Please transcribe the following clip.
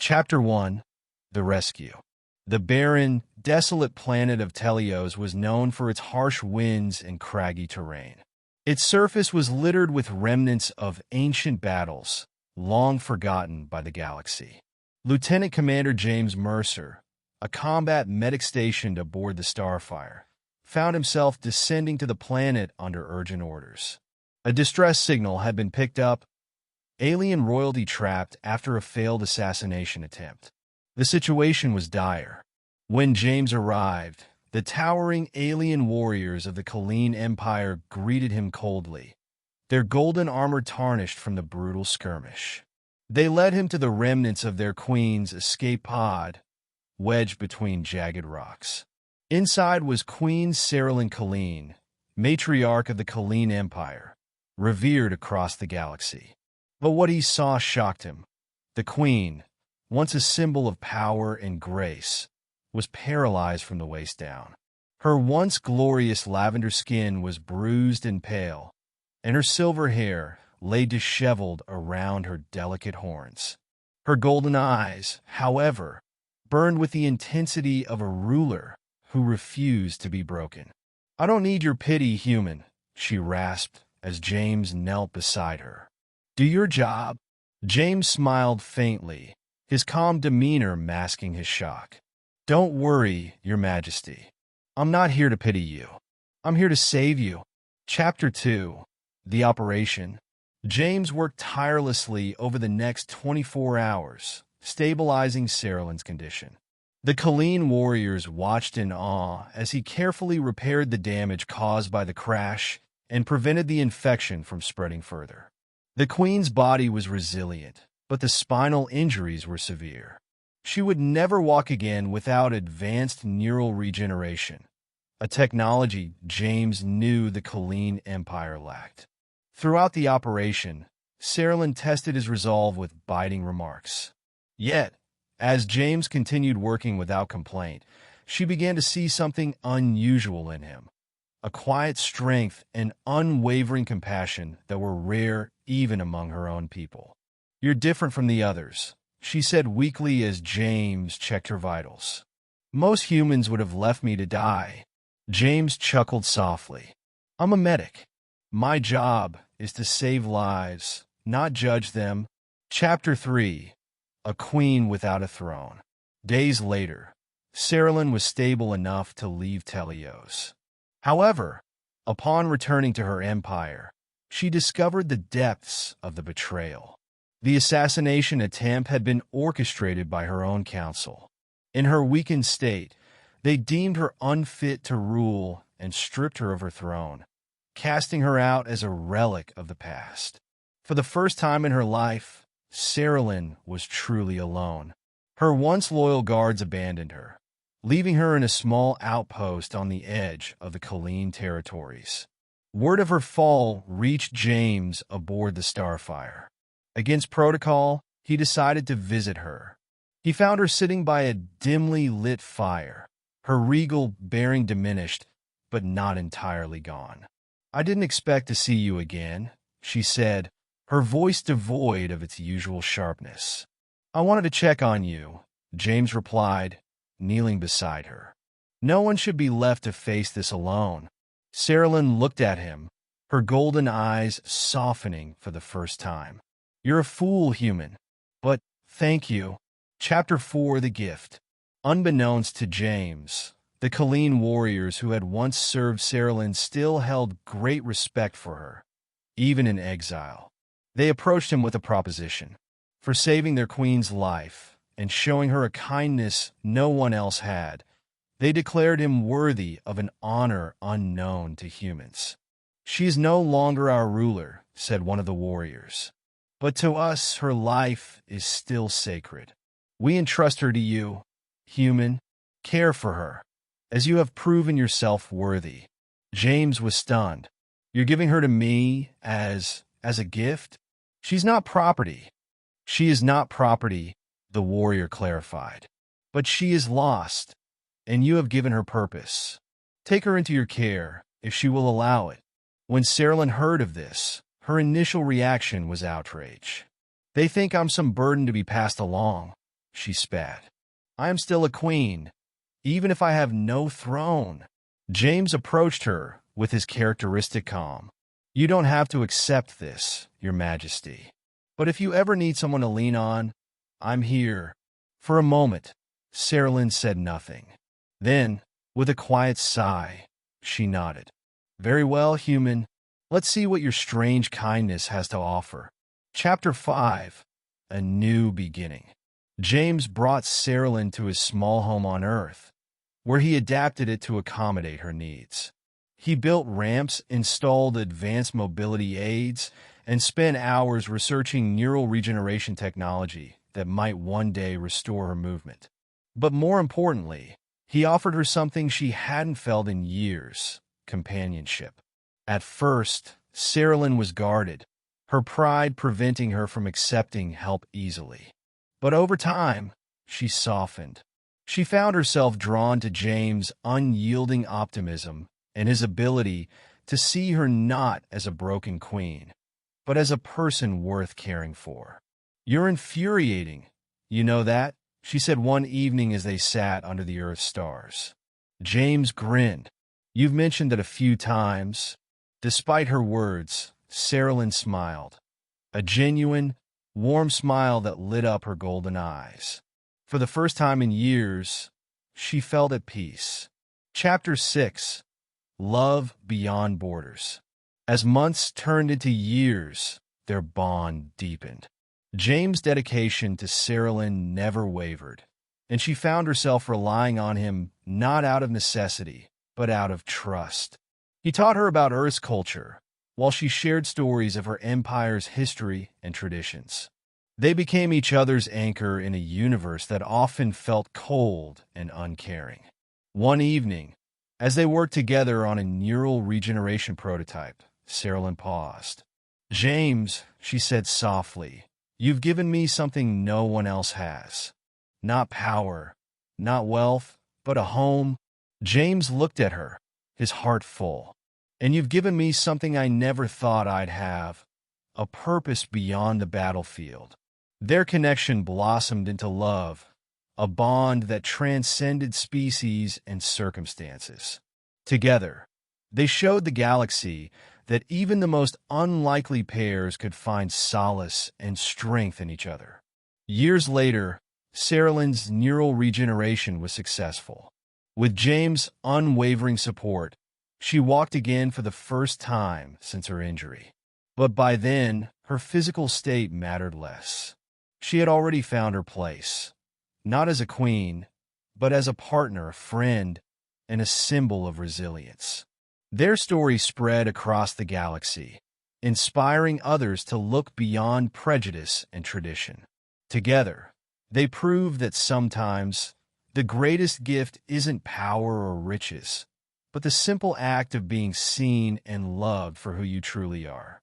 Chapter 1. The Rescue. The barren, desolate planet of Teos was known for its harsh winds and craggy terrain. Its surface was littered with remnants of ancient battles, long forgotten by the galaxy. Lieutenant Commander James Mercer, a combat medic stationed aboard the Starfire, found himself descending to the planet under urgent orders. A distress signal had been picked up, alien royalty trapped after a failed assassination attempt. The situation was dire. When James arrived, the towering alien warriors of the Kaleen Empire greeted him coldly, their golden armor tarnished from the brutal skirmish. They led him to the remnants of their queen's escape pod, wedged between jagged rocks. Inside was Queen Cerilyn Kaleen, matriarch of the Kaleen Empire, revered across the galaxy. But what he saw shocked him. The queen, once a symbol of power and grace, was paralyzed from the waist down. Her once glorious lavender skin was bruised and pale, and her silver hair lay disheveled around her delicate horns. Her golden eyes, however, burned with the intensity of a ruler who refused to be broken. "I don't need your pity, human," she rasped as James knelt beside her. "Do your job." James smiled faintly, his calm demeanor masking his shock. "Don't worry, Your Majesty. I'm not here to pity you. I'm here to save you." Chapter 2. The Operation. James worked tirelessly over the next 24 hours, stabilizing Cerilyn's condition. The Kaleen warriors watched in awe as he carefully repaired the damage caused by the crash and prevented the infection from spreading further. The queen's body was resilient, but the spinal injuries were severe. She would never walk again without advanced neural regeneration, a technology James knew the Kaleen Empire lacked. Throughout the operation, Cerilyn tested his resolve with biting remarks. Yet, as James continued working without complaint, she began to see something unusual in him, a quiet strength and unwavering compassion that were rare even among her own people. "You're different from the others," she said weakly as James checked her vitals. "Most humans would have left me to die." James chuckled softly. "I'm a medic. My job is to save lives, not judge them." Chapter 3. A Queen Without a Throne. Days later, Cerilyn was stable enough to leave Teos. However, upon returning to her empire, she discovered the depths of the betrayal. The assassination attempt had been orchestrated by her own council. In her weakened state, they deemed her unfit to rule and stripped her of her throne, casting her out as a relic of the past. For the first time in her life, Cerilyn was truly alone. Her once loyal guards abandoned her, leaving her in a small outpost on the edge of the Kaleen territories. Word of her fall reached James aboard the Starfire. Against protocol, he decided to visit her. He found her sitting by a dimly lit fire, her regal bearing diminished, but not entirely gone. "I didn't expect to see you again," she said, her voice devoid of its usual sharpness. "I wanted to check on you," James replied, kneeling beside her. "No one should be left to face this alone." Cerilyn looked at him, her golden eyes softening for the first time. "You're a fool, human. But thank you." Chapter 4. The Gift. Unbeknownst to James, the Kaleen warriors who had once served Cerilyn still held great respect for her, even in exile. They approached him with a proposition. For saving their queen's life and showing her a kindness no one else had, they declared him worthy of an honor unknown to humans. "She is no longer our ruler," said one of the warriors. "But to us her life is still sacred. We entrust her to you, human. Care for her, as you have proven yourself worthy." James was stunned. "You're giving her to me as a gift?" "She's not property." "She is not property," the warrior clarified. "But she is lost, and you have given her purpose. Take her into your care, if she will allow it." When Cerilyn heard of this, her initial reaction was outrage. "They think I'm some burden to be passed along," she spat. "I am still a queen, even if I have no throne." James approached her with his characteristic calm. "You don't have to accept this, Your Majesty. But if you ever need someone to lean on, I'm here." For a moment, Saralyn said nothing. Then, with a quiet sigh, she nodded. "Very well, human. Let's see what your strange kindness has to offer." Chapter 5. A New Beginning. James brought Saralyn to his small home on Earth, where he adapted it to accommodate her needs. He built ramps, installed advanced mobility aids, and spent hours researching neural regeneration technology that might one day restore her movement. But more importantly, he offered her something she hadn't felt in years: companionship. At first, Saralyn was guarded, her pride preventing her from accepting help easily. But over time, she softened. She found herself drawn to James' unyielding optimism and his ability to see her not as a broken queen, but as a person worth caring for. "You're infuriating, you know that?" she said one evening as they sat under the Earth's stars. James grinned. "You've mentioned it a few times." Despite her words, Saralyn smiled, a genuine, warm smile that lit up her golden eyes. For the first time in years, she felt at peace. Chapter 6. Love Beyond Borders. As months turned into years, their bond deepened. James' dedication to Saralyn never wavered, and she found herself relying on him not out of necessity, but out of trust. He taught her about Earth's culture, while she shared stories of her empire's history and traditions. They became each other's anchor in a universe that often felt cold and uncaring. One evening, as they worked together on a neural regeneration prototype, Saralyn paused. "James," she said softly, "you've given me something no one else has. Not power, not wealth, but a home." James looked at her, his heart full. "And you've given me something I never thought I'd have, a purpose beyond the battlefield." Their connection blossomed into love, a bond that transcended species and circumstances. Together, they showed the galaxy that even the most unlikely pairs could find solace and strength in each other. Years later, Saralyn's neural regeneration was successful. With James' unwavering support, she walked again for the first time since her injury. But by then, her physical state mattered less. She had already found her place, not as a queen, but as a partner, a friend, and a symbol of resilience. Their story spread across the galaxy, inspiring others to look beyond prejudice and tradition. Together, they proved that sometimes the greatest gift isn't power or riches, but the simple act of being seen and loved for who you truly are.